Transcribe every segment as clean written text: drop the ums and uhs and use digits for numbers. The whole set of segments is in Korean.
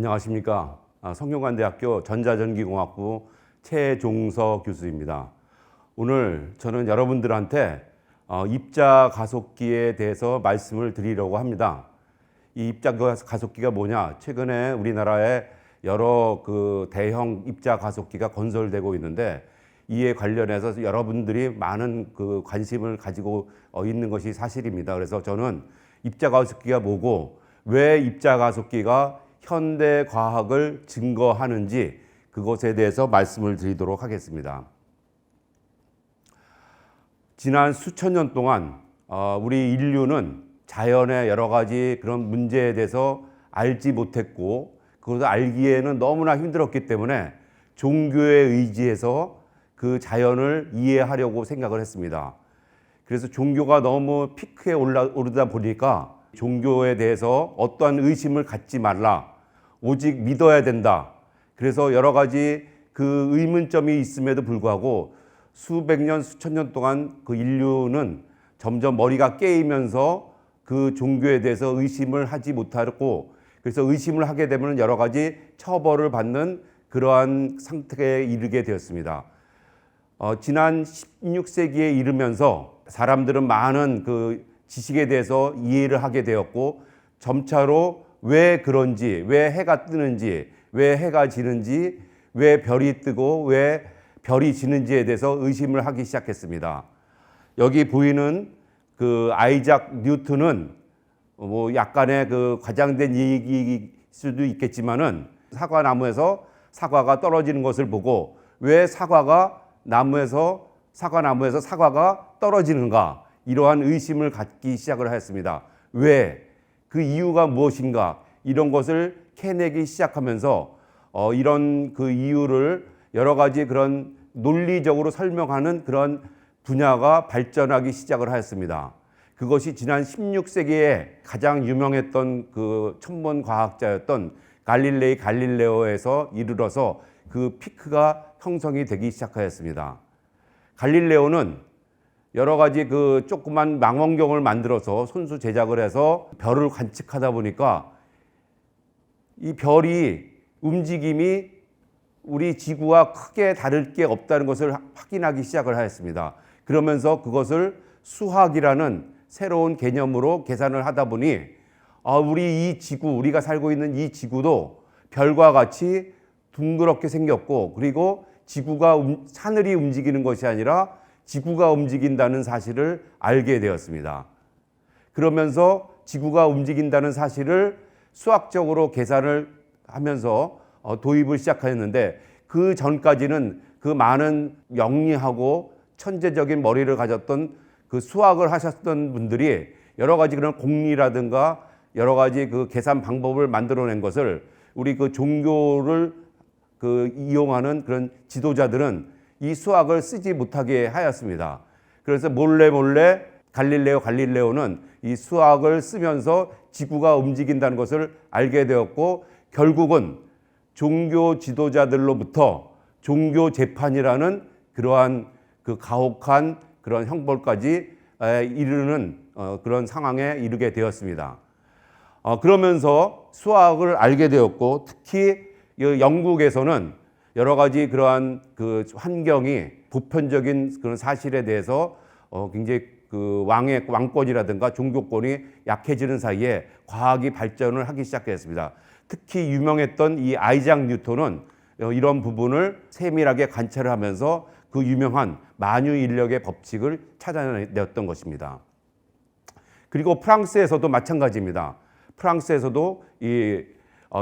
안녕하십니까. 성균관대학교 전자전기공학부 최종서 교수입니다. 오늘 저는 여러분들한테 입자 가속기에 대해서 말씀을 드리려고 합니다. 이 입자 가속기가 뭐냐? 최근에 우리나라에 여러 대형 입자 가속기가 건설되고 있는데 이에 관련해서 여러분들이 많은 관심을 가지고 있는 것이 사실입니다. 그래서 저는 입자 가속기가 뭐고 왜 입자 가속기가 현대 과학을 증거하는지 그것에 대해서 말씀을 드리도록 하겠습니다. 지난 수천 년 동안 우리 인류는 자연의 여러 가지 그런 문제에 대해서 알지 못했고 그것을 알기에는 너무나 힘들었기 때문에 종교에 의지해서 그 자연을 이해하려고 생각을 했습니다. 그래서 종교가 너무 피크에 오르다 보니까 종교에 대해서 어떠한 의심을 갖지 말라. 오직 믿어야 된다. 그래서 여러 가지 그 의문점이 있음에도 불구하고 수백 년, 수천 년 동안 그 인류는 점점 머리가 깨이면서 그 종교에 대해서 의심을 하지 못하고 그래서 의심을 하게 되면 여러 가지 처벌을 받는 그러한 상태에 이르게 되었습니다. 지난 16세기에 이르면서 사람들은 많은 그 지식에 대해서 이해를 하게 되었고 점차로 왜 그런지, 왜 해가 뜨는지, 왜 해가 지는지, 왜 별이 뜨고 왜 별이 지는지에 대해서 의심을 하기 시작했습니다. 여기 보이는 그 아이작 뉴턴은 뭐 약간의 그 과장된 얘기일 수도 있겠지만은 사과나무에서 사과가 떨어지는 것을 보고 왜 사과나무에서 사과가 떨어지는가 이러한 의심을 갖기 시작을 하였습니다. 왜? 그 이유가 무엇인가? 이런 것을 캐내기 시작하면서 이런 그 이유를 여러 가지 그런 논리적으로 설명하는 그런 분야가 발전하기 시작을 하였습니다. 그것이 지난 16세기에 가장 유명했던 그 천문 과학자였던 갈릴레오에서 이르러서 그 피크가 형성이 되기 시작하였습니다. 갈릴레오는 여러 가지 그 조그만 망원경을 만들어서 손수 제작을 해서 별을 관측하다 보니까 이 별이 움직임이 우리 지구와 크게 다를 게 없다는 것을 확인하기 시작을 하였습니다. 그러면서 그것을 수학이라는 새로운 개념으로 계산을 하다 보니 우리 이 지구, 우리가 살고 있는 이 지구도 별과 같이 둥그렇게 생겼고 그리고 지구가 하늘이 움직이는 것이 아니라 지구가 움직인다는 사실을 알게 되었습니다. 그러면서 지구가 움직인다는 사실을 수학적으로 계산을 하면서 도입을 시작하였는데 그 전까지는 그 많은 영리하고 천재적인 머리를 가졌던 그 수학을 하셨던 분들이 여러 가지 그런 공리라든가 여러 가지 그 계산 방법을 만들어낸 것을 우리 그 종교를 이용하는 그런 지도자들은 이 수학을 쓰지 못하게 하였습니다. 그래서 몰래 갈릴레오는 이 수학을 쓰면서 지구가 움직인다는 것을 알게 되었고 결국은 종교 지도자들로부터 종교 재판이라는 그러한 그 가혹한 그런 형벌까지 이르는 그런 상황에 이르게 되었습니다. 그러면서 수학을 알게 되었고 특히 영국에서는 여러 가지 그러한 그 환경이 보편적인 그런 사실에 대해서 굉장히 그 왕권이라든가 종교권이 약해지는 사이에 과학이 발전을 하기 시작했습니다. 특히 유명했던 이 아이작 뉴턴은 이런 부분을 세밀하게 관찰을 하면서 그 유명한 만유인력의 법칙을 찾아냈던 것입니다. 그리고 프랑스에서도 마찬가지입니다. 프랑스에서도 이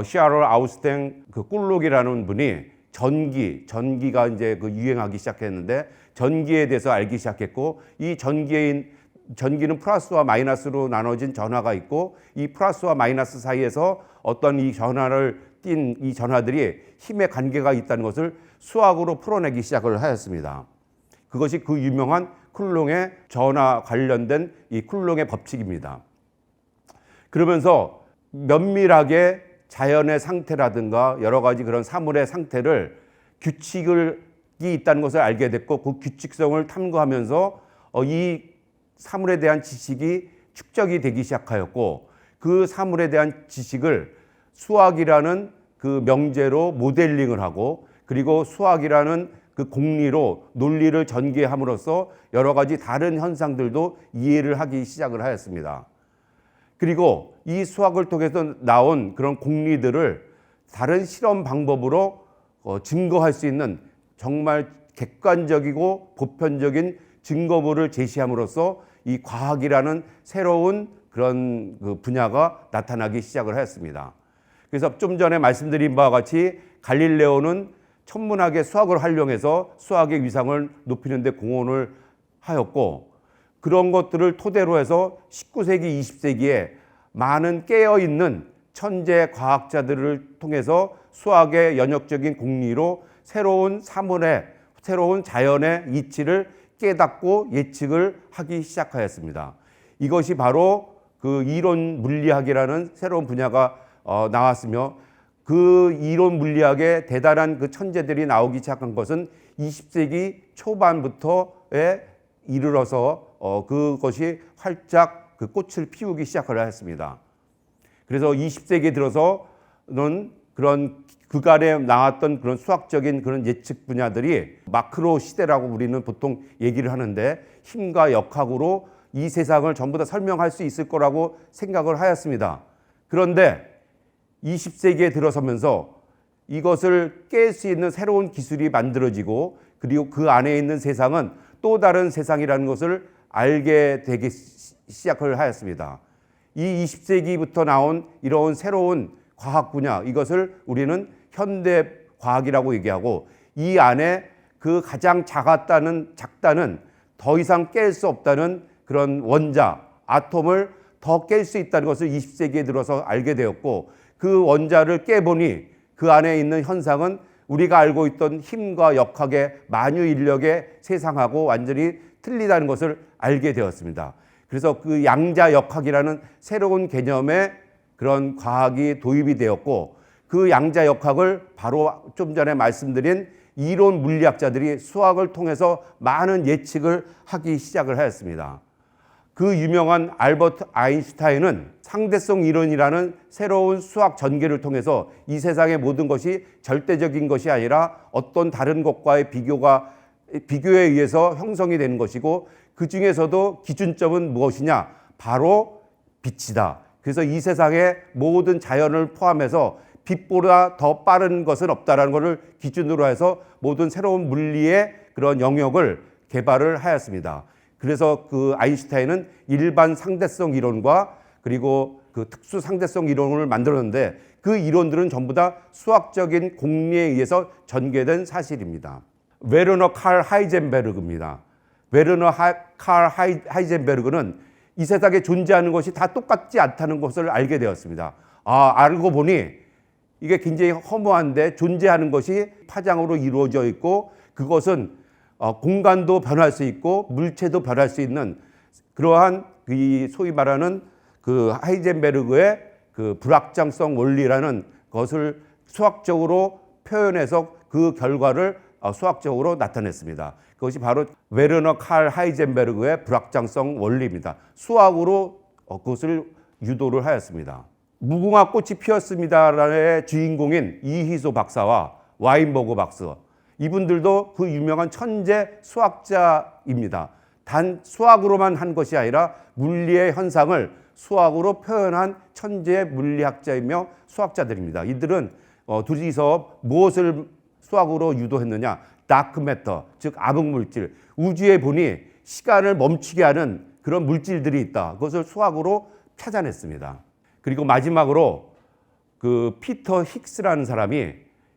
샤를 아우스탱 그 꿀록이라는 분이 전기가 이제 유행하기 시작했는데 전기에 대해서 알기 시작했고 이 전기는 플러스와 마이너스로 나눠진 전하가 있고 이 플러스와 마이너스 사이에서 어떤 이 전하를 띤 이 전하들이 힘의 관계가 있다는 것을 수학으로 풀어내기 시작을 하였습니다. 그것이 그 유명한 쿨롱의 전하 관련된 이 쿨롱의 법칙입니다. 그러면서 면밀하게 자연의 상태라든가 여러 가지 그런 사물의 상태를 규칙이 있다는 것을 알게 됐고 그 규칙성을 탐구하면서 이 사물에 대한 지식이 축적이 되기 시작하였고 그 사물에 대한 지식을 수학이라는 그 명제로 모델링을 하고 그리고 수학이라는 그 공리로 논리를 전개함으로써 여러 가지 다른 현상들도 이해를 하기 시작을 하였습니다. 그리고 이 수학을 통해서 나온 그런 공리들을 다른 실험 방법으로 증거할 수 있는 정말 객관적이고 보편적인 증거물을 제시함으로써 이 과학이라는 새로운 그런 그 분야가 나타나기 시작을 하였습니다. 그래서 좀 전에 말씀드린 바와 같이 갈릴레오는 천문학의 수학을 활용해서 수학의 위상을 높이는 데 공헌을 하였고 그런 것들을 토대로 해서 19세기, 20세기에 많은 깨어있는 천재 과학자들을 통해서 수학의 연역적인 공리로 새로운 사물의, 새로운 자연의 이치를 깨닫고 예측을 하기 시작하였습니다. 이것이 바로 그 이론 물리학이라는 새로운 분야가 나왔으며 그 이론 물리학의 대단한 그 천재들이 나오기 시작한 것은 20세기 초반부터에 이르러서 그것이 활짝 그 꽃을 피우기 시작을 하였습니다. 그래서 20세기에 들어서는 그런 그간에 나왔던 그런 수학적인 그런 예측 분야들이 마크로 시대라고 우리는 보통 얘기를 하는데 힘과 역학으로 이 세상을 전부 다 설명할 수 있을 거라고 생각을 하였습니다. 그런데 20세기에 들어서면서 이것을 깰 수 있는 새로운 기술이 만들어지고 그리고 그 안에 있는 세상은 또 다른 세상이라는 것을 알게 되기 시작을 하였습니다. 이 20세기부터 나온 이런 새로운 과학 분야, 이것을 우리는 현대 과학이라고 얘기하고 이 안에 그 가장 작다는 더 이상 깰 수 없다는 그런 원자, 아톰을 더 깰 수 있다는 것을 20세기에 들어서 알게 되었고 그 원자를 깨보니 그 안에 있는 현상은 우리가 알고 있던 힘과 역학의 만유인력의 세상하고 완전히 틀리다는 것을 알게 되었습니다. 그래서 그 양자역학이라는 새로운 개념의 그런 과학이 도입이 되었고 그 양자역학을 바로 좀 전에 말씀드린 이론 물리학자들이 수학을 통해서 많은 예측을 하기 시작을 하였습니다. 그 유명한 알버트 아인슈타인은 상대성 이론이라는 새로운 수학 전개를 통해서 이 세상의 모든 것이 절대적인 것이 아니라 어떤 다른 것과의 비교에 의해서 형성이 되는 것이고 그 중에서도 기준점은 무엇이냐? 바로 빛이다. 그래서 이 세상의 모든 자연을 포함해서 빛보다 더 빠른 것은 없다라는 것을 기준으로 해서 모든 새로운 물리의 그런 영역을 개발을 하였습니다. 그래서 그 아인슈타인은 일반 상대성 이론과 그리고 그 특수 상대성 이론을 만들었는데 그 이론들은 전부 다 수학적인 공리에 의해서 전개된 사실입니다. 베르너 칼 하이젠베르그입니다. 베르너 칼 하이젠베르그는 이 세상에 존재하는 것이 다 똑같지 않다는 것을 알게 되었습니다. 알고 보니 이게 굉장히 허무한데 존재하는 것이 파장으로 이루어져 있고 그것은 공간도 변할 수 있고 물체도 변할 수 있는 그러한 이 소위 말하는 그 하이젠베르그의 그 불확정성 원리라는 것을 수학적으로 표현해서 그 결과를 수학적으로 나타냈습니다. 그것이 바로 베르너 칼 하이젠베르그의 불확정성 원리입니다. 수학으로 그것을 유도를 하였습니다. 무궁화 꽃이 피었습니다라는 주인공인 이희소 박사와 와인버그 박사, 이분들도 그 유명한 천재 수학자입니다. 단 수학으로만 한 것이 아니라 물리의 현상을 수학으로 표현한 천재 물리학자이며 수학자들입니다. 이들은 둘이서 무엇을 수학으로 유도했느냐? 다크매터, 즉 암흑물질, 우주에 보니 시간을 멈추게 하는 그런 물질들이 있다. 그것을 수학으로 찾아냈습니다. 그리고 마지막으로 그 피터 힉스라는 사람이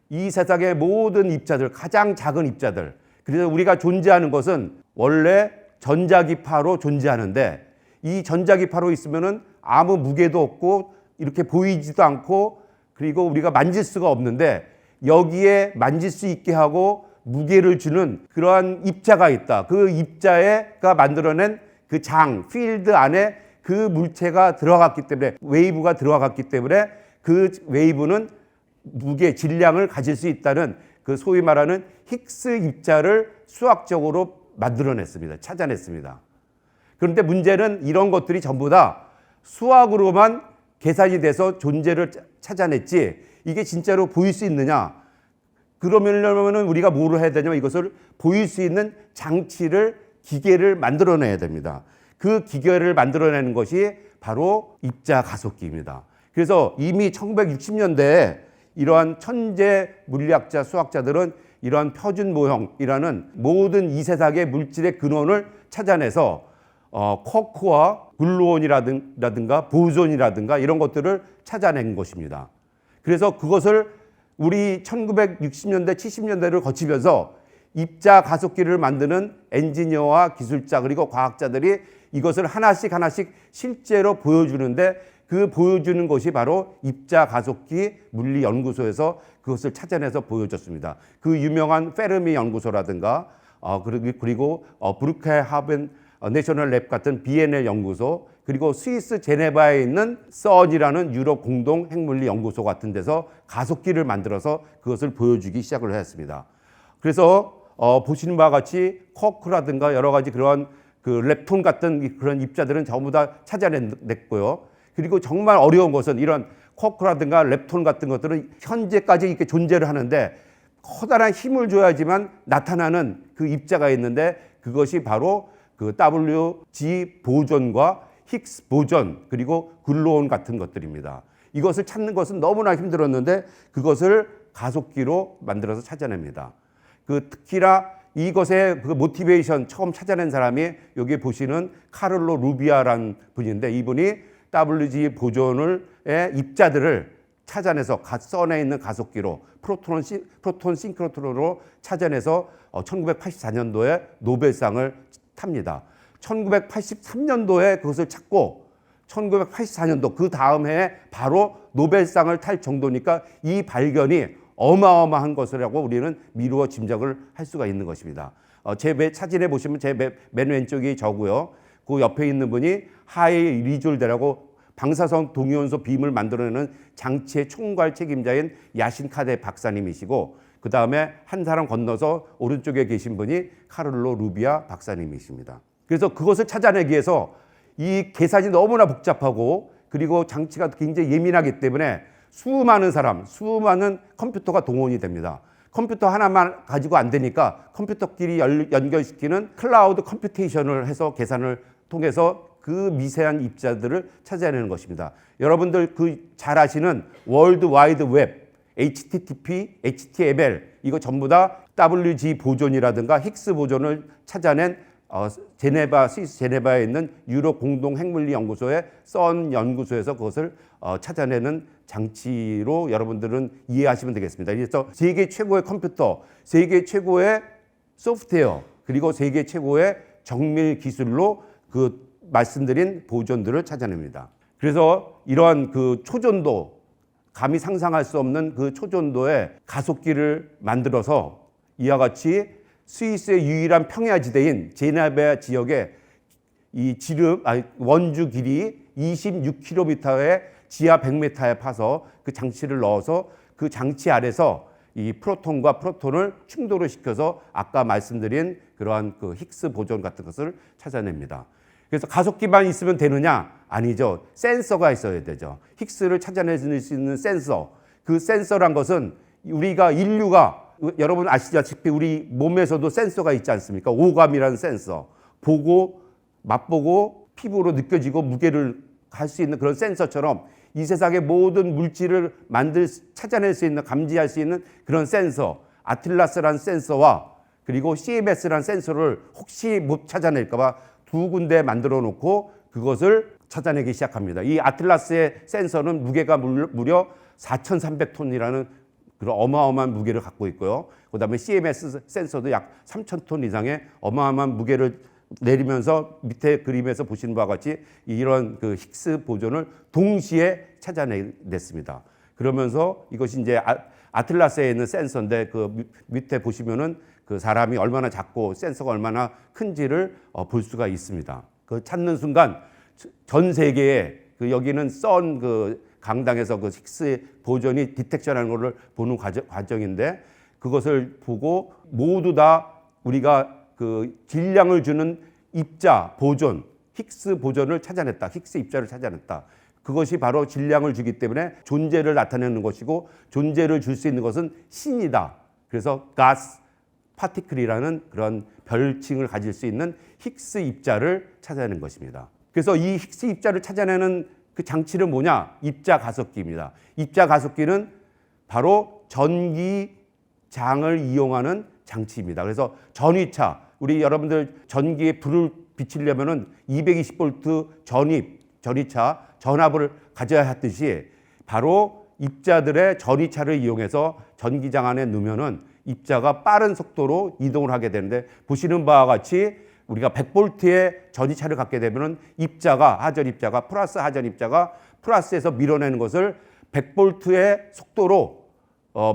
이 세상의 모든 입자들, 가장 작은 입자들, 그래서 우리가 존재하는 것은 원래 전자기파로 존재하는데 이 전자기파로 있으면은 아무 무게도 없고 이렇게 보이지도 않고 그리고 우리가 만질 수가 없는데 여기에 만질 수 있게 하고 무게를 주는 그러한 입자가 있다. 그 입자가 만들어낸 그 필드 안에 그 물체가 들어갔기 때문에, 웨이브가 들어갔기 때문에 그 웨이브는 무게, 질량을 가질 수 있다는 그 소위 말하는 힉스 입자를 수학적으로 만들어냈습니다. 찾아냈습니다. 그런데 문제는 이런 것들이 전부 다 수학으로만 계산이 돼서 존재를 찾아냈지 이게 진짜로 보일 수 있느냐? 그러면은 우리가 뭐를 해야 되냐면 이것을 보일 수 있는 장치를, 기계를 만들어내야 됩니다. 그 기계를 만들어내는 것이 바로 입자 가속기입니다. 그래서 이미 1960년대에 이러한 천재 물리학자, 수학자들은 이러한 표준 모형이라는 모든 이 세상의 물질의 근원을 찾아내서 쿼크와 글루온이라든가 보존이라든가 이런 것들을 찾아낸 것입니다. 그래서 그것을 우리 1960년대, 70년대를 거치면서 입자 가속기를 만드는 엔지니어와 기술자 그리고 과학자들이 이것을 하나씩 실제로 보여주는데, 그 보여주는 것이 바로 입자 가속기 물리연구소에서 그것을 찾아내서 보여줬습니다. 그 유명한 페르미 연구소라든가 그리고 브루크하벤 내셔널 랩 같은 비엔엘 연구소, 그리고 스위스 제네바에 있는 썬이라는 유럽 공동 핵물리 연구소 같은 데서 가속기를 만들어서 그것을 보여주기 시작을 했습니다. 그래서 보시는 바와 같이 쿼크라든가 여러 가지 그런 그 렙톤 같은 그런 입자들은 전부 다 찾아냈고요. 그리고 정말 어려운 것은 이런 쿼크라든가 렙톤 같은 것들은 현재까지 이렇게 존재를 하는데 커다란 힘을 줘야지만 나타나는 그 입자가 있는데, 그것이 바로 그 WG 보존과 힉스 보존 그리고 글루온 같은 것들입니다. 이것을 찾는 것은 너무나 힘들었는데 그것을 가속기로 만들어서 찾아냅니다. 특히나 이것의 그 모티베이션 처음 찾아낸 사람이 여기 보시는 카를로 루비아라는 분인데, 이분이 WG 보존의 입자들을 찾아내서 썬에 있는 가속기로 프로톤 싱크로트론으로 찾아내서 1984년도에 노벨상을 탑니다. 1983년도에 그것을 찾고 1984년도 그 다음 해에 바로 노벨상을 탈 정도니까 이 발견이 어마어마한 것이라고 우리는 미루어 짐작을 할 수가 있는 것입니다. 제 사진에 보시면 제 맨 왼쪽이 저고요. 그 옆에 있는 분이 하이 리졸데라고 방사성 동위원소 빔을 만들어내는 장치의 총괄 책임자인 야신 카데 박사님이시고, 그 다음에 한 사람 건너서 오른쪽에 계신 분이 카를로 루비아 박사님이십니다. 그래서 그것을 찾아내기 위해서 이 계산이 너무나 복잡하고 그리고 장치가 굉장히 예민하기 때문에 수많은 컴퓨터가 동원이 됩니다. 컴퓨터 하나만 가지고 안 되니까 컴퓨터끼리 연결시키는 클라우드 컴퓨테이션을 해서 계산을 통해서 그 미세한 입자들을 찾아내는 것입니다. 여러분들 잘 아시는 월드 와이드 웹, HTTP, HTML 이거 전부 다 WG 보존이라든가 힉스 보존을 찾아낸 스위스 제네바에 있는 유럽 공동 핵물리 연구소의 썬 연구소에서 그것을 찾아내는 장치로 여러분들은 이해하시면 되겠습니다. 그래서 세계 최고의 컴퓨터, 세계 최고의 소프트웨어, 그리고 세계 최고의 정밀 기술로 그 말씀드린 보존들을 찾아냅니다. 그래서 이러한 그 초전도, 감히 상상할 수 없는 그 초전도의 가속기를 만들어서 이와 같이 스위스의 유일한 평야지대인 제네바 지역에 이 원주 길이 26km의 지하 100m에 파서 그 장치를 넣어서 그 장치 아래서 이 프로톤과 프로톤을 충돌을 시켜서 아까 말씀드린 그러한 그 힉스 보존 같은 것을 찾아냅니다. 그래서 가속기만 있으면 되느냐? 아니죠. 센서가 있어야 되죠. 힉스를 찾아낼 수 있는 센서. 그 센서란 것은 인류가 여러분 아시다시피 우리 몸에서도 센서가 있지 않습니까? 오감이라는 센서. 보고, 맛보고, 피부로 느껴지고 무게를 할 수 있는 그런 센서처럼 이 세상의 모든 물질을 찾아낼 수 있는, 감지할 수 있는 그런 센서. 아틀라스라는 센서와 그리고 CMS라는 센서를 혹시 못 찾아낼까 봐 두 군데 만들어 놓고 그것을 찾아내기 시작합니다. 이 아틀라스의 센서는 무게가 무려 4,300톤이라는 그런 어마어마한 무게를 갖고 있고요. 그다음에 CMS 센서도 약 3,000톤 이상의 어마어마한 무게를 내리면서 밑에 그림에서 보시는 바와 같이 이런 그 힉스 보존을 동시에 찾아냈습니다. 그러면서 이것이 이제 아틀라스에 있는 센서인데 그 밑에 보시면은 그 사람이 얼마나 작고 센서가 얼마나 큰지를 볼 수가 있습니다. 그 찾는 순간 전 세계에 그 여기는 썬 그 강당에서 그 힉스 보존이 디텍션하는 것을 보는 과정인데, 그것을 보고 모두 다 우리가 그 질량을 주는 입자 보존, 힉스 보존을 찾아냈다. 힉스 입자를 찾아냈다. 그것이 바로 질량을 주기 때문에 존재를 나타내는 것이고 존재를 줄 수 있는 것은 신이다. 그래서 가스 파티클이라는 그런 별칭을 가질 수 있는 힉스 입자를 찾아내는 것입니다. 그래서 이 힉스 입자를 찾아내는 그 장치는 뭐냐? 입자 가속기입니다. 입자 가속기는 바로 전기장을 이용하는 장치입니다. 그래서 전위차, 우리 여러분들 전기에 불을 비치려면은 220V 전위차, 전압을 가져야 하듯이 바로 입자들의 전위차를 이용해서 전기장 안에 넣으면은 입자가 빠른 속도로 이동을 하게 되는데, 보시는 바와 같이 우리가 100V의 전위차를 갖게 되면은 하전 입자가 플러스 하전 입자가 플러스에서 밀어내는 것을 100V의 속도로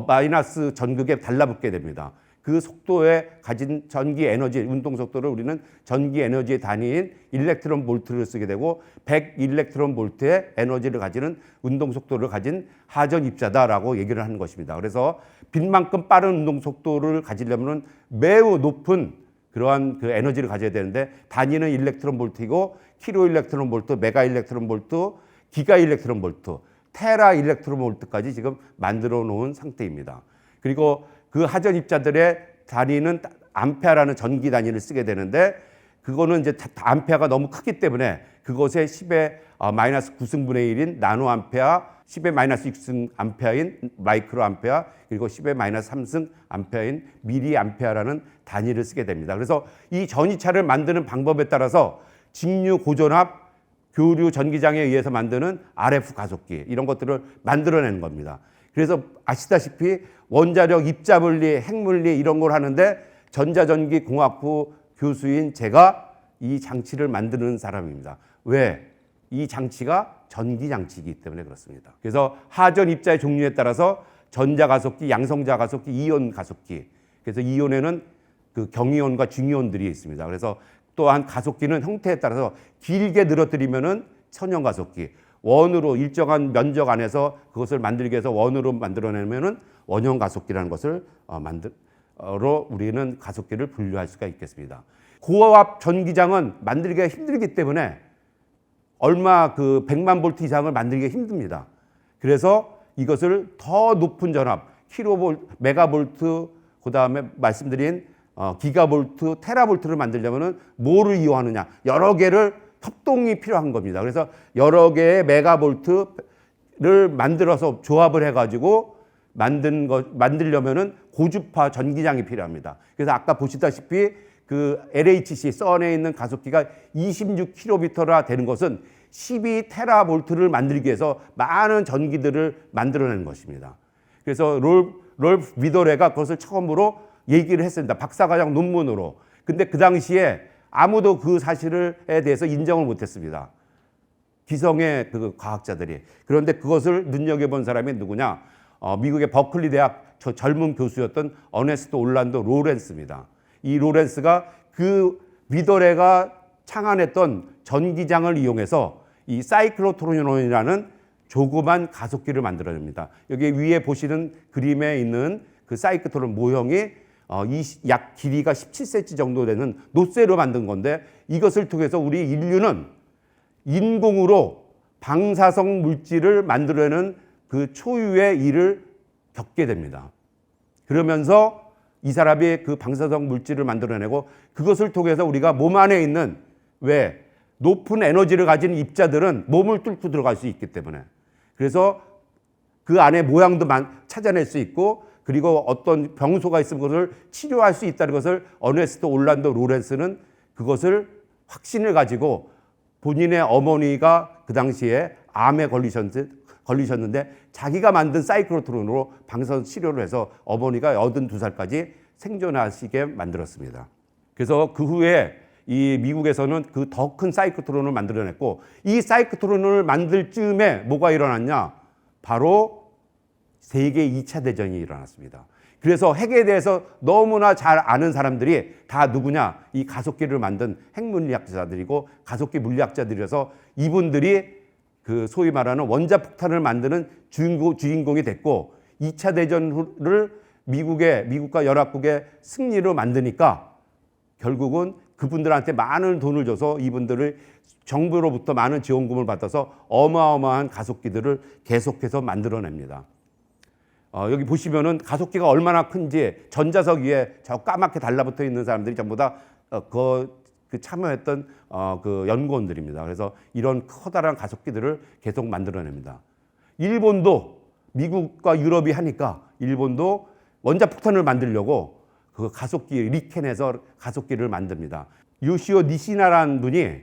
마이너스 전극에 달라붙게 됩니다. 그 속도에 가진 전기 에너지, 운동 속도를 우리는 전기 에너지의 단위인 일렉트론 볼트를 쓰게 되고 100 일렉트론 볼트의 에너지를 가지는 운동 속도를 가진 하전 입자다라고 얘기를 하는 것입니다. 그래서 빛만큼 빠른 운동 속도를 가지려면 매우 높은 그러한 그 에너지를 가져야 되는데, 단위는 일렉트론 볼트이고 킬로 일렉트론 볼트, 메가 일렉트론 볼트, 기가 일렉트론 볼트, 테라 일렉트론 볼트까지 지금 만들어 놓은 상태입니다. 그리고 그 하전 입자들의 단위는 암페어라는 전기 단위를 쓰게 되는데, 그거는 이제 암페어가 너무 크기 때문에 그것의 10의 마이너스 9승분의 1인 나노 암페어, 10의 마이너스 6승 암페어인 마이크로 암페어, 그리고 10의 마이너스 3승 암페어인 미리 암페어라는 단위를 쓰게 됩니다. 그래서 이 전위차를 만드는 방법에 따라서 직류 고전압 교류 전기장에 의해서 만드는 RF 가속기, 이런 것들을 만들어내는 겁니다. 그래서 아시다시피 원자력, 입자물리, 핵물리 이런 걸 하는데 전자전기공학부 교수인 제가 이 장치를 만드는 사람입니다. 왜? 이 장치가 전기장치이기 때문에 그렇습니다. 그래서 하전 입자의 종류에 따라서 전자가속기, 양성자가속기, 이온가속기, 그래서 이온에는 그 경이온과 중이온들이 있습니다. 그래서 또한 가속기는 형태에 따라서 길게 늘어뜨리면은 선형가속기, 원으로 일정한 면적 안에서 그것을 만들기 위해서 원으로 만들어내면은 원형 가속기라는 것을 우리는 가속기를 분류할 수가 있겠습니다. 고압 전기장은 만들기가 힘들기 때문에 얼마 그 100만 볼트 이상을 만들기가 힘듭니다. 그래서 이것을 더 높은 전압, 킬로볼트, 메가볼트, 그다음에 말씀드린 기가볼트, 테라볼트를 만들려면은 뭐를 이용하느냐? 여러 개를 협동이 필요한 겁니다. 그래서 여러 개의 메가볼트를 만들어서 조합을 해가지고 만들려면은 고주파 전기장이 필요합니다. 그래서 아까 보시다시피 그 LHC 선에 있는 가속기가 26kb나 되는 것은 12테라볼트를 만들기 위해서 많은 전기들을 만들어내는 것입니다. 그래서 롤프 위더레가 그것을 처음으로 얘기를 했습니다. 박사과정 논문으로. 근데 그 당시에 아무도 그 사실에 대해서 인정을 못했습니다. 기성의 그 과학자들이. 그런데 그것을 눈여겨본 사람이 누구냐? 미국의 버클리 대학 저 젊은 교수였던 어네스트 올란도 로렌스입니다. 이 로렌스가 그 위더레가 창안했던 전기장을 이용해서 이 사이클로트론이라는 조그만 가속기를 만들어냅니다. 여기 위에 보시는 그림에 있는 그 사이클로트론 모형이 약 길이가 17cm 정도 되는 노쇠로 만든 건데, 이것을 통해서 우리 인류는 인공으로 방사성 물질을 만들어내는 그 초유의 일을 겪게 됩니다. 그러면서 이 사람이 그 방사성 물질을 만들어내고, 그것을 통해서 우리가 몸 안에 있는 높은 에너지를 가진 입자들은 몸을 뚫고 들어갈 수 있기 때문에, 그래서 그 안에 모양도 찾아낼 수 있고, 그리고 어떤 병소가 있으면 그것을 치료할 수 있다는 것을 어네스트 올란도 로렌스는 그것을 확신을 가지고, 본인의 어머니가 그 당시에 암에 걸리셨는데 자기가 만든 사이클로트론으로 방사선 치료를 해서 어머니가 82살까지 생존하시게 만들었습니다. 그래서 그 후에 이 미국에서는 그 더 큰 사이클로트론을 만들어냈고, 이 사이클로트론을 만들 즈음에 뭐가 일어났냐? 바로 세계 2차 대전이 일어났습니다. 그래서 핵에 대해서 너무나 잘 아는 사람들이 다 누구냐? 이 가속기를 만든 핵물리학자들이고 가속기 물리학자들이어서 이분들이 그 소위 말하는 원자폭탄을 만드는 주인공이 됐고, 2차 대전을 미국과 연합국의 승리로 만드니까 결국은 그분들한테 많은 돈을 줘서 이분들을 정부로부터 많은 지원금을 받아서 어마어마한 가속기들을 계속해서 만들어냅니다. 여기 보시면은 가속기가 얼마나 큰지 전자석 위에 저 까맣게 달라붙어 있는 사람들이 전부 다 그 참여했던 그 연구원들입니다. 그래서 이런 커다란 가속기들을 계속 만들어냅니다. 일본도 미국과 유럽이 하니까 일본도 원자폭탄을 만들려고 그 가속기 리켄에서 가속기를 만듭니다. 요시오 니시나라는 분이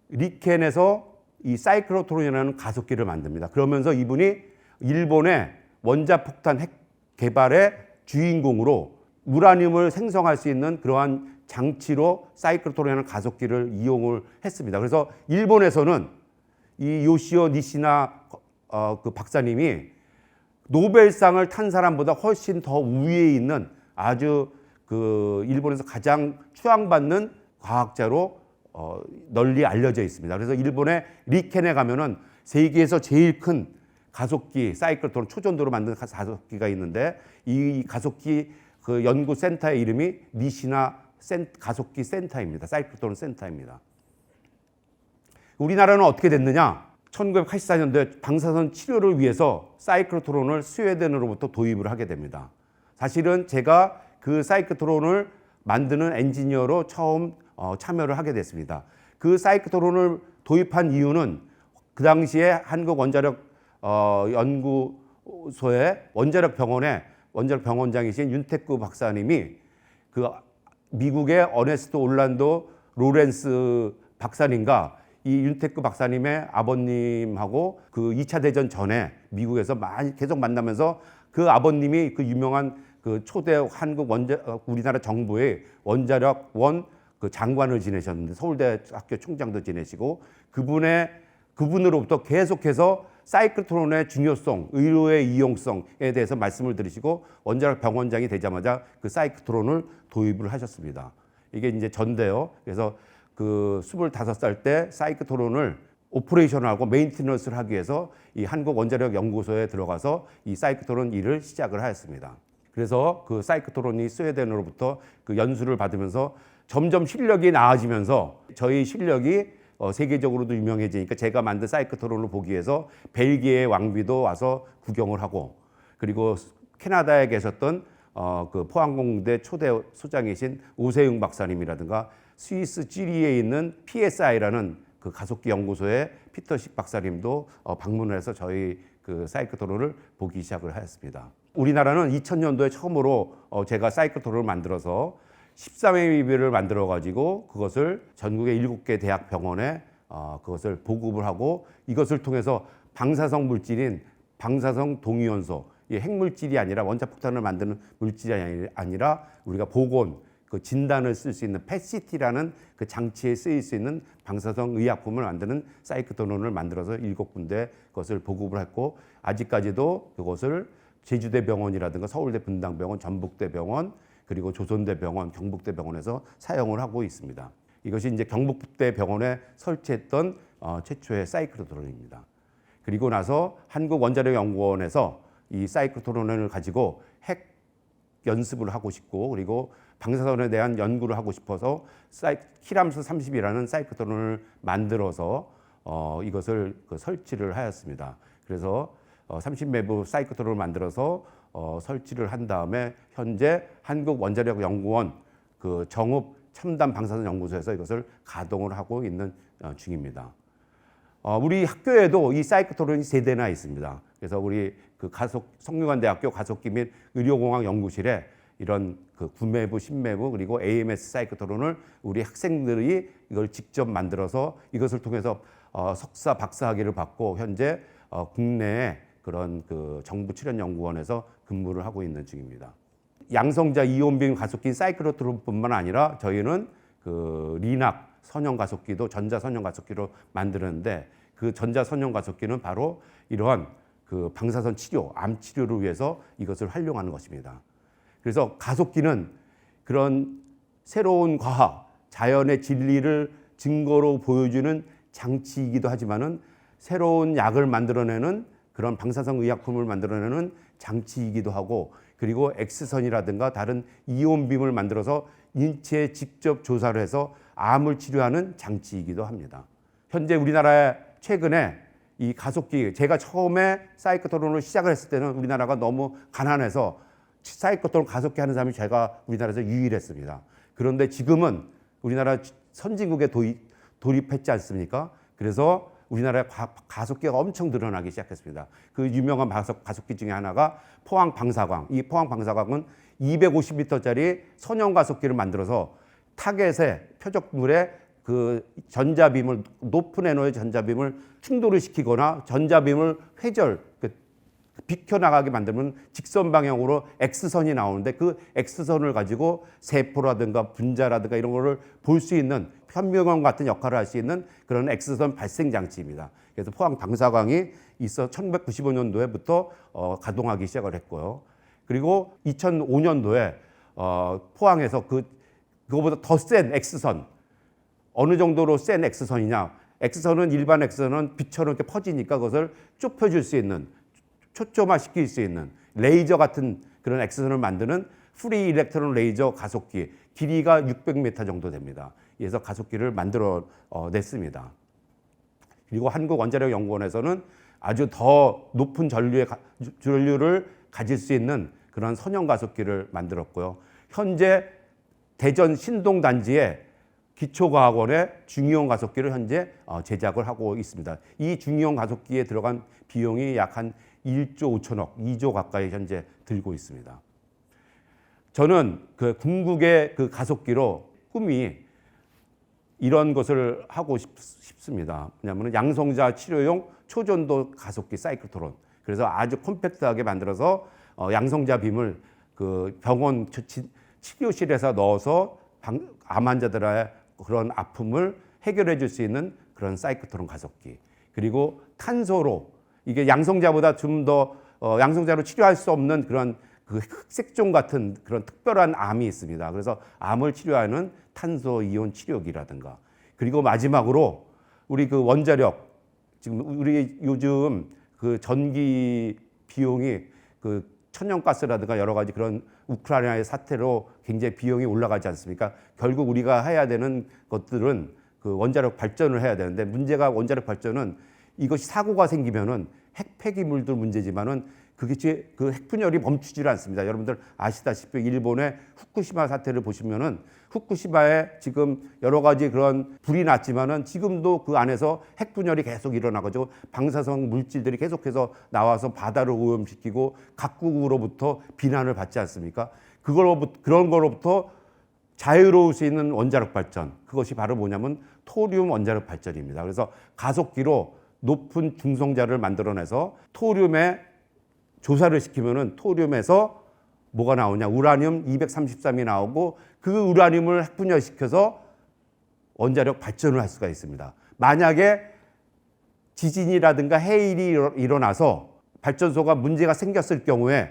리켄에서 이 사이클로트론이라는 가속기를 만듭니다. 그러면서 이분이 일본의 원자폭탄 핵 개발의 주인공으로 우라늄을 생성할 수 있는 그러한 장치로 사이클로트론이라는 가속기를 이용을 했습니다. 그래서 일본에서는 이 요시오 니시나 그 박사님이 노벨상을 탄 사람보다 훨씬 더 우위에 있는 아주 그 일본에서 가장 추앙받는 과학자로 널리 알려져 있습니다. 그래서 일본의 리켄에 가면은 세계에서 제일 큰 가속기, 사이클로트론 초전도로 만든 가속기가 있는데 이 가속기 그 연구 센터의 이름이 니시나 가속기 센터입니다. 사이클로트론 센터입니다. 우리나라는 어떻게 됐느냐? 1984년도에 방사선 치료를 위해서 사이클로트론을 스웨덴으로부터 도입을 하게 됩니다. 사실은 제가 그 사이클로트론을 만드는 엔지니어로 처음 참여를 하게 됐습니다. 그 사이클로트론을 도입한 이유는 그 당시에 한국원자력 연구소의 원자력 병원장이신 윤택구 박사님이 그 미국의 어네스트 올란도 로렌스 박사님과 이 윤택구 박사님의 아버님하고 그 2차 대전 전에 미국에서 많이 계속 만나면서 그 아버님이 그 유명한 그 초대 한국 우리나라 정부의 원자력원 그 장관을 지내셨는데 서울대 학교 총장도 지내시고 그분으로부터 계속해서 사이클로트론의 중요성, 의료의 이용성에 대해서 말씀을 들으시고 원자력 병원장이 되자마자 그 사이클로트론을 도입을 하셨습니다. 이게 이제 전데요. 그래서 그 25살 때 사이클로트론을 오퍼레이션하고 메인티넌스를 하기 위해서 이 한국원자력연구소에 들어가서 이 사이클로트론 일을 시작을 하였습니다. 그래서 그 사이클로트론이 스웨덴으로부터 그 연수를 받으면서 점점 실력이 나아지면서 저희 실력이 세계적으로도 유명해지니까 제가 만든 사이클로트론을 보기 위해서 벨기에 왕비도 와서 구경을 하고 그리고 캐나다에 계셨던 그 포항공대 초대 소장이신 오세웅 박사님이라든가 스위스 쥐리히에 있는 PSI라는 그 가속기 연구소의 피터식 박사님도 방문을 해서 저희 그 사이클로트론을 보기 시작을 하였습니다. 우리나라는 2000년도에 처음으로 제가 사이클로트론을 만들어서 13회미비를 만들어 가지고 그것을 전국의 7개 대학 병원에 그것을 보급을 하고 이것을 통해서 방사성 물질인 방사성 동위원소, 이 핵물질이 아니라 원자폭탄을 만드는 물질이 아니라 우리가 보건 그 진단을 쓸 수 있는 펫시티라는 그 장치에 쓰일 수 있는 방사성 의약품을 만드는 사이클로트론을 만들어서 7군데 그것을 보급을 했고 아직까지도 그것을 제주대병원이라든가 서울대 분당병원, 전북대병원 그리고 조선대병원, 경북대병원에서 사용을 하고 있습니다. 이것이 이제 경북대병원에 설치했던 최초의 사이클로트론입니다. 그리고 나서 한국원자력연구원에서 이 사이클로트론을 가지고 핵 연습을 하고 싶고 그리고 방사선에 대한 연구를 하고 싶어서 키람스 30이라는 사이클로트론을 만들어서 이것을 설치를 하였습니다. 그래서 30매부 사이클로트론을 만들어서 설치를 한 다음에 현재 한국원자력연구원 그 정읍 첨단 방사선 연구소에서 이것을 가동을 하고 있는 중입니다. 우리 학교에도 이 사이클로트론이 3대나 있습니다. 그래서 우리 그 성균관대학교 가속기 및 의료공학 연구실에 이런 그 9매부, 10매부 그리고 AMS 사이클로트론을 우리 학생들이 이걸 직접 만들어서 이것을 통해서 석사, 박사학위를 받고 현재 국내에 그런 그 정부 출연연구원에서 근무를 하고 있는 중입니다. 양성자 이온빔 가속기 사이클로트론뿐만 아니라 저희는 그 리낙 선형 가속기도 전자 선형 가속기로 만드는데 그 전자 선형 가속기는 바로 이러한 그 방사선 치료, 암 치료를 위해서 이것을 활용하는 것입니다. 그래서 가속기는 그런 새로운 과학, 자연의 진리를 증거로 보여주는 장치이기도 하지만은 새로운 약을 만들어내는 그런 방사성 의약품을 만들어내는 장치이기도 하고 그리고 X선이라든가 다른 이온빔을 만들어서 인체에 직접 조사를 해서 암을 치료하는 장치이기도 합니다. 현재 우리나라에 최근에 이 가속기, 제가 처음에 사이클트론을 시작을 했을 때는 우리나라가 너무 가난해서 사이클트론 가속기 하는 사람이 제가 우리나라에서 유일했습니다. 그런데 지금은 우리나라 선진국에 돌입했지 않습니까? 그래서 우리나라에 가속기가 엄청 늘어나기 시작했습니다. 그 유명한 가속기 중에 하나가 포항 방사광. 이 포항 방사광은 250m짜리 선형 가속기를 만들어서 타겟에 표적물에 그 전자빔을 높은 에너지 전자빔을 충돌을 시키거나 전자빔을 비켜나가게 만들면 직선 방향으로 X선이 나오는데 그 X선을 가지고 세포라든가 분자라든가 이런 거를 볼 수 있는 현미경 같은 역할을 할 수 있는 그런 X선 발생 장치입니다. 그래서 포항 방사광이 있어 1995년도에부터 가동하기 시작을 했고요. 그리고 2005년도에 포항에서 그거보다 더 센 X선, 어느 정도로 센 X선이냐? X선은 일반 X선은 빛처럼 이렇게 퍼지니까 그것을 좁혀줄 수 있는, 초점화시킬 수 있는 레이저 같은 그런 X선을 만드는 프리 일렉트론 레이저 가속기, 길이가 600m 정도 됩니다. 그래서 가속기를 만들어 냈습니다. 그리고 한국원자력연구원에서는 아주 더 높은 전류를 가질 수 있는 그런 선형 가속기를 만들었고요. 현재 대전 신동단지에 기초과학원의 중이온 가속기를 현재 제작을 하고 있습니다. 이 중이온 가속기에 들어간 비용이 약 한 1조 5천억, 2조 가까이 현재 들고 있습니다. 저는 그 궁극의 그 가속기로 꿈이 이런 것을 하고 싶습니다. 왜냐하면 양성자 치료용 초전도 가속기 사이클트론. 그래서 아주 컴팩트하게 만들어서 양성자 빔을 그 병원 치료실에서 넣어서 암 환자들의 그런 아픔을 해결해 줄 수 있는 그런 사이클트론 가속기. 그리고 탄소로 이게 양성자보다 좀 더 양성자로 치료할 수 없는 그런 그 흑색종 같은 그런 특별한 암이 있습니다. 그래서 암을 치료하는 탄소 이온 치료기라든가. 그리고 마지막으로 우리 그 원자력, 지금 우리 요즘 그 전기 비용이 그 천연가스라든가 여러 가지 그런 우크라이나의 사태로 굉장히 비용이 올라가지 않습니까? 결국 우리가 해야 되는 것들은 그 원자력 발전을 해야 되는데, 문제가 원자력 발전은 이것이 사고가 생기면은 핵 폐기물도 문제지만은 그게 그 핵분열이 멈추질 않습니다. 여러분들 아시다시피 일본의 후쿠시마 사태를 보시면은 후쿠시마에 지금 여러 가지 그런 불이 났지만은 지금도 그 안에서 핵분열이 계속 일어나가지고 방사성 물질들이 계속해서 나와서 바다를 오염시키고 각국으로부터 비난을 받지 않습니까? 그런 거로부터 자유로울 수 있는 원자력 발전, 그것이 바로 뭐냐면 토리움 원자력 발전입니다. 그래서 가속기로 높은 중성자를 만들어내서 토리움에 조사를 시키면은 토리움에서 뭐가 나오냐? 우라늄 233이 나오고 그 우라늄을 핵분열시켜서 원자력 발전을 할 수가 있습니다. 만약에 지진이라든가 해일이 일어나서 발전소가 문제가 생겼을 경우에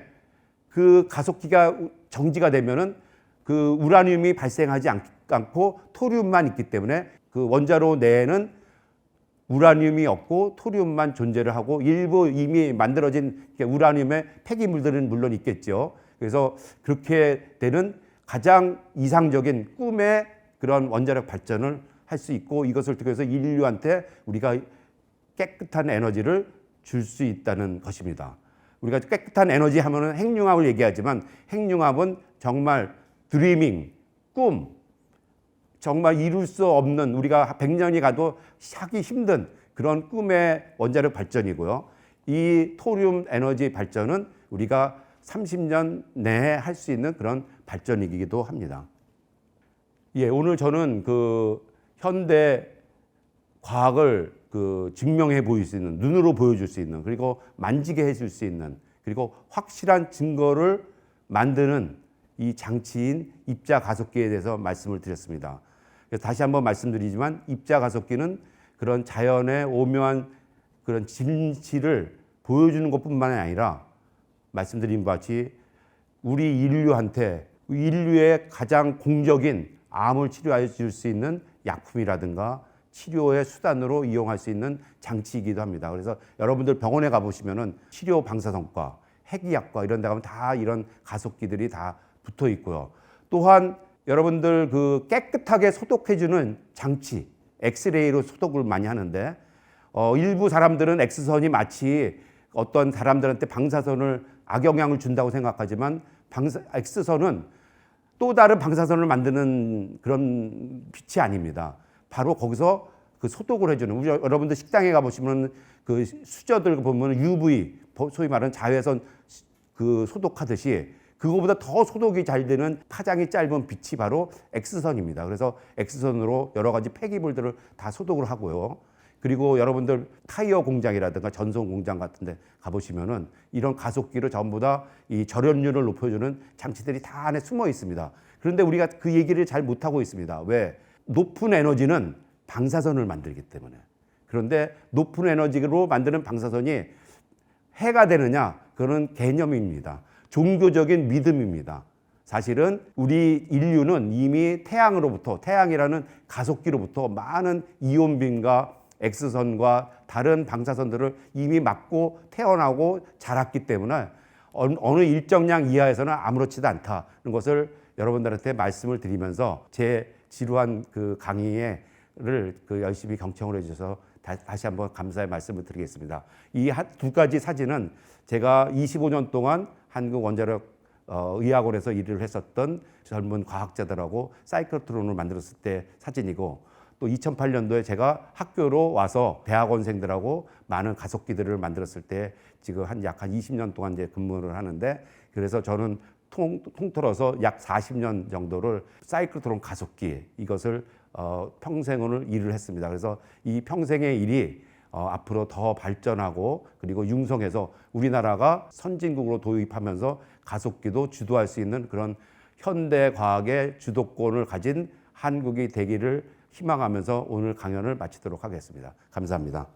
그 가속기가 정지가 되면은 그 우라늄이 발생하지 않고 토리움만 있기 때문에 그 원자로 내에는 우라늄이 없고 토리움만 존재를 하고 일부 이미 만들어진 우라늄의 폐기물들은 물론 있겠죠. 그래서 그렇게 되는 가장 이상적인 꿈의 그런 원자력 발전을 할 수 있고, 이것을 통해서 인류한테 우리가 깨끗한 에너지를 줄 수 있다는 것입니다. 우리가 깨끗한 에너지 하면은 핵융합을 얘기하지만 핵융합은 정말 드리밍, 꿈, 정말 이룰 수 없는, 우리가 100년이 가도 하기 힘든 그런 꿈의 원자력 발전이고요. 이 토리움 에너지 발전은 우리가 30년 내에 할 수 있는 그런 발전이기도 합니다. 예, 오늘 저는 그 현대 과학을 그 증명해 보일 수 있는, 눈으로 보여줄 수 있는, 그리고 만지게 해줄 수 있는, 그리고 확실한 증거를 만드는 이 장치인 입자 가속기에 대해서 말씀을 드렸습니다. 그래서 다시 한번 말씀드리지만 입자 가속기는 그런 자연의 오묘한 그런 진실을 보여주는 것뿐만 아니라 말씀드린 바와 같이 우리 인류의 가장 공적인 암을 치료해 줄 수 있는 약품이라든가 치료의 수단으로 이용할 수 있는 장치이기도 합니다. 그래서 여러분들 병원에 가보시면은 치료 방사선과 핵의학과 이런 데 가면 다 이런 가속기들이 다 붙어 있고요. 또한 여러분들 그 깨끗하게 소독해주는 장치, 엑스레이로 소독을 많이 하는데 일부 사람들은 X선이 마치 어떤 사람들한테 방사선을 악영향을 준다고 생각하지만 X선은 또 다른 방사선을 만드는 그런 빛이 아닙니다. 바로 거기서 그 소독을 해주는, 여러분들 식당에 가보시면 그 수저들 보면 UV, 소위 말하는 자외선 그 소독하듯이 그거보다 더 소독이 잘 되는 파장이 짧은 빛이 바로 X선입니다. 그래서 X선으로 여러 가지 폐기물들을 다 소독을 하고요. 그리고 여러분들 타이어 공장이라든가 전송 공장 같은 데 가보시면은 이런 가속기를 전부 다 이 절연율을 높여주는 장치들이 다 안에 숨어 있습니다. 그런데 우리가 그 얘기를 잘 못하고 있습니다. 왜? 높은 에너지는 방사선을 만들기 때문에. 그런데 높은 에너지로 만드는 방사선이 해가 되느냐? 그런 개념입니다. 종교적인 믿음입니다. 사실은 우리 인류는 이미 태양으로부터, 태양이라는 가속기로부터 많은 이온빈과 X선과 다른 방사선들을 이미 맞고 태어나고 자랐기 때문에 어느 일정량 이하에서는 아무렇지도 않다는 것을 여러분들한테 말씀을 드리면서 제 지루한 그 강의를 그 열심히 경청을 해주셔서 다시 한번 감사의 말씀을 드리겠습니다. 이 두 가지 사진은 제가 25년 동안 한국원자력 의학원에서 일을 했었던 젊은 과학자들하고 사이클트론을 만들었을 때 사진이고, 또 2008년도에 제가 학교로 와서 대학원생들하고 많은 가속기들을 만들었을 때 지금 약 한 20년 동안 이제 근무를 하는데, 그래서 저는 통틀어서 약 40년 정도를 사이클트론 가속기 이것을 평생을 일을 했습니다. 그래서 이 평생의 일이 앞으로 더 발전하고 그리고 융성해서 우리나라가 선진국으로 도입하면서 가속기도 주도할 수 있는 그런 현대 과학의 주도권을 가진 한국이 되기를 희망하면서 오늘 강연을 마치도록 하겠습니다. 감사합니다.